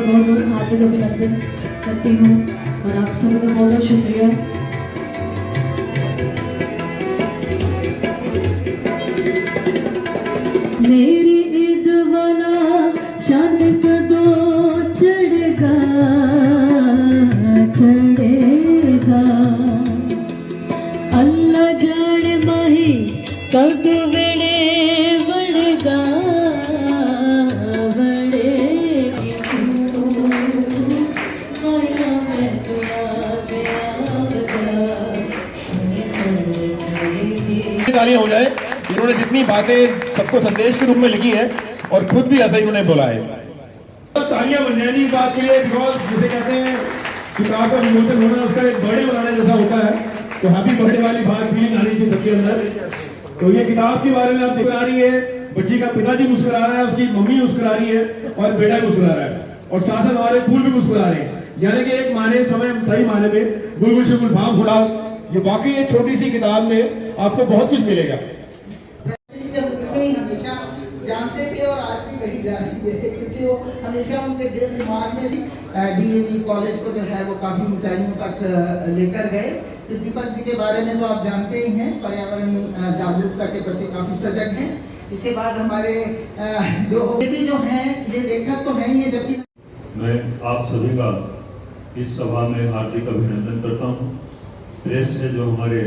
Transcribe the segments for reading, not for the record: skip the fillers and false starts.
बहुत बहुत हार्दिक अभिनंदन करती हूँ और आप सभी का बहुत बहुत शुक्रिया। मेरी ईद वाला चांद कदों चढ़ेगा चढ़ेगा, अल्लाह जाने माही कद वेड़े बढ़ेगा तालियां हो जाए। इन्होंने जितनी बातें सबको संदेश के रूप में लिखी है और खुद भी ऐसा ही उन्होंने बोला है। तालियां बन जाएंगी इस बात के लिए, बिकॉज जिसे कहते हैं किताब का विमोचन होना उसका एक बर्थडे मनाने जैसा होता है, तो हैप्पी बर्थडे वाली बात फीलिंग आनी चाहिए सबके अंदर। तो ये किताब के बारे में आप दिखा रही है, बच्ची का पिताजी मुस्कुरा रहा है, उसकी मम्मी मुस्कुरा रही है और बेटा भी मुस्कुरा रहा है और साथ साथ हमारे फूल भी मुस्कुरा रहे हैं। यानी कि एक माने समय सही माने में गुलगुल से गुलफाम फुला। ये वाकई एक छोटी सी किताब में आपको बहुत कुछ मिलेगा। हमेशा जानते थे और आज भी वही जानते थे, क्योंकि वो हमेशा उनके दिल दिमाग में डीएवी कॉलेज को जो है वो काफी ऊंचाइयों तक लेकर गए। तो दीपक जी के बारे में तो आप जानते ही हैं, पर्यावरण जागरूकता के प्रति काफी सजग हैं। इसके बाद हमारे जो हैं ये लेखक तो हैं ही, जबकि मैं आप सभी का इस सभा में हार्दिक अभिनंदन करता हूँ। प्रेस से जो हमारे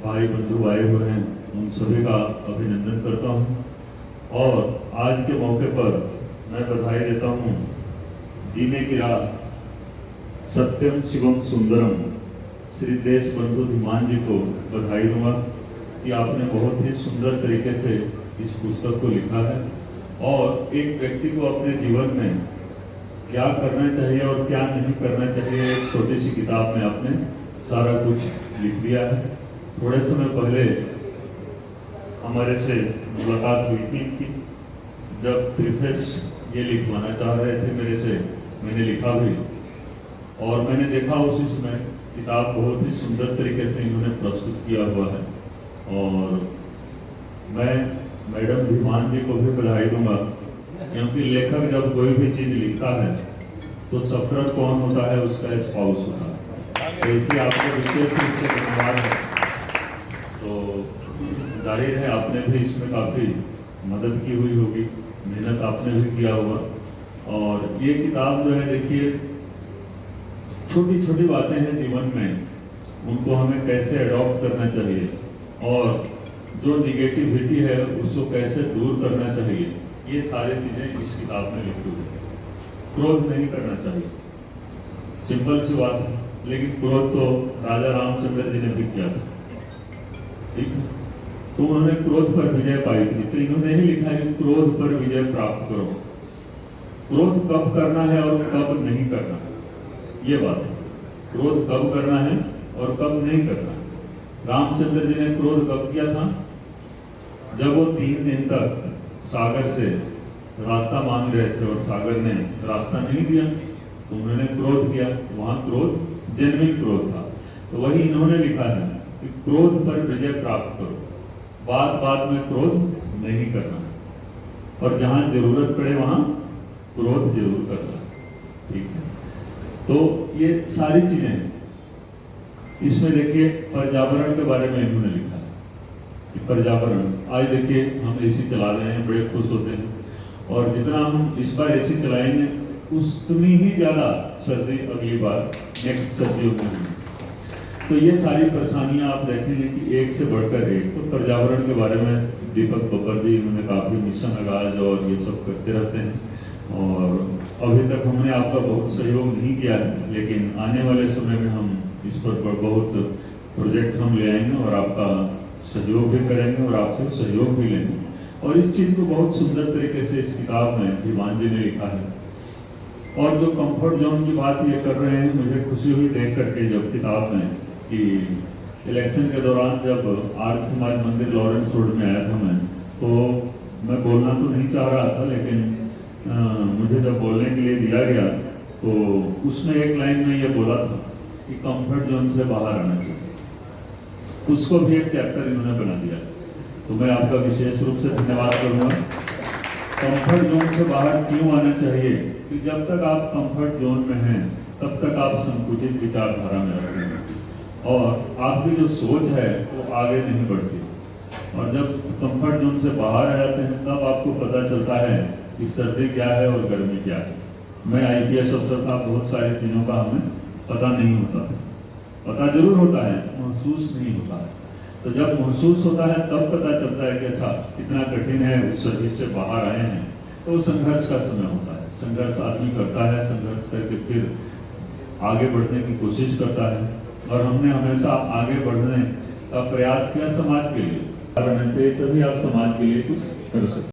भाई बंधु आए हुए हैं उन सभी का अभिनंदन करता हूँ और आज के मौके पर मैं बधाई देता हूँ जीने की राह सत्यम शिवम सुंदरम श्री देश बंधु धीमान जी को बधाई दूंगा कि आपने बहुत ही सुंदर तरीके से इस पुस्तक को लिखा है और एक व्यक्ति को अपने जीवन में क्या करना चाहिए और क्या नहीं करना चाहिए एक छोटी सी किताब में आपने सारा कुछ लिख दिया है। थोड़े समय पहले हमारे से मुलाकात हुई थी कि जब प्रीफेस ये लिखवाना चाह रहे थे मेरे से, मैंने लिखा भी और मैंने देखा उसी समय किताब बहुत ही सुंदर तरीके से इन्होंने प्रस्तुत किया हुआ है और मैं मैडम धीमान जी को भी बधाई दूंगा, क्योंकि लेखक जब कोई भी चीज लिखता है तो सफर कौन होता है, उसका स्पाउस होता है। तो इसी आपको विशेष रूप से धन्यवाद है। तो जाहिर है आपने भी इसमें काफी मदद की हुई होगी, मेहनत आपने भी किया होगा और ये किताब जो है देखिए छोटी छोटी बातें हैं जीवन में, उनको हमें कैसे अडॉप्ट करना चाहिए और जो निगेटिविटी है उसको कैसे दूर करना चाहिए, ये सारी चीजें इस किताब में लिखी हुई है। क्रोध नहीं करना चाहिए, सिंपल सी बात है, लेकिन क्रोध तो राजा रामचंद्र जी ने भी किया था, ठीक है। तो उन्होंने क्रोध पर विजय पाई थी, तो इन्होंने ही लिखा है कि क्रोध पर विजय प्राप्त करो। क्रोध कब करना है और कब नहीं करना है, ये बात है। क्रोध कब करना है और कब नहीं करना है। रामचंद्र जी ने क्रोध कब किया था, जब वो 3 दिन तक सागर से रास्ता मांग रहे थे और सागर ने रास्ता नहीं दिया, तो उन्होंने क्रोध किया। वहां क्रोध जेन्युइन क्रोध था। तो वही इन्होंने लिखा है कि क्रोध पर विजय प्राप्त करो, बात बात में क्रोध नहीं करना और जहां जरूरत पड़े वहां क्रोध जरूर करना, ठीक है। तो ये सारी चीजें इसमें देखिए पर्यावरण के बारे में इन्होंने लिखा है कि पर्यावरण, आज देखिए हम एसी चला रहे हैं, बड़े खुश होते हैं और जितना हम इस बार एसी चलाएंगे उतनी ही ज्यादा सर्दी अगली बार नेक्स्ट सर्दियों में। तो ये सारी परेशानियां आप देखेंगे कि एक से बढ़कर एक। तो पर्यावरण के बारे में दीपक बब्बर जी उन्होंने काफी मिशन आगाज और ये सब करते रहते हैं और अभी तक हमने आपका बहुत सहयोग नहीं किया है, लेकिन आने वाले समय में हम इस पर बहुत प्रोजेक्ट हम ले आएंगे और आपका सहयोग भी करेंगे और आपसे सहयोग भी लेंगे। और इस चीज को बहुत सुंदर तरीके से इस किताब में धीमान जी ने लिखा है। और जो कंफर्ट जोन की बात ये कर रहे हैं, मुझे खुशी हुई देख करके जब किताब में कि इलेक्शन के दौरान जब आर्य समाज मंदिर लॉरेंस रोड में आया था तो मैं बोलना तो नहीं चाह रहा था, लेकिन मुझे जब बोलने के लिए दिया गया तो उसमें एक लाइन में ये बोला था कि कंफर्ट जोन से बाहर आना चाहिए। उसको भी एक चैप्टर इन्होंने बना दिया। तो मैं आपका विशेष रूप से धन्यवाद करूंगा। कंफर्ट जोन से बाहर क्यों आना चाहिए कि जब तक आप कंफर्ट जोन में हैं तब तक आप संकुचित विचारधारा में रहते हैं और आपकी जो सोच है वो आगे नहीं बढ़ती। और जब कंफर्ट जोन से बाहर आ जाते हैं तब आपको पता चलता है कि सर्दी क्या है और गर्मी क्या है। मैं IPS अफसर था, बहुत सारी चीज़ों का हमें पता नहीं होता था। पता जरूर होता है, महसूस नहीं होता है। तो जब महसूस होता है तब पता चलता है कि अच्छा कितना कठिन है, उस सर्विस से बाहर आए हैं। तो संघर्ष का समय होता है, संघर्ष आदमी करता है, संघर्ष करके फिर आगे बढ़ने की कोशिश करता है। और हमने हमेशा आगे बढ़ने का प्रयास किया समाज के लिए, तभी आप समाज के लिए कुछ कर सकते हैं।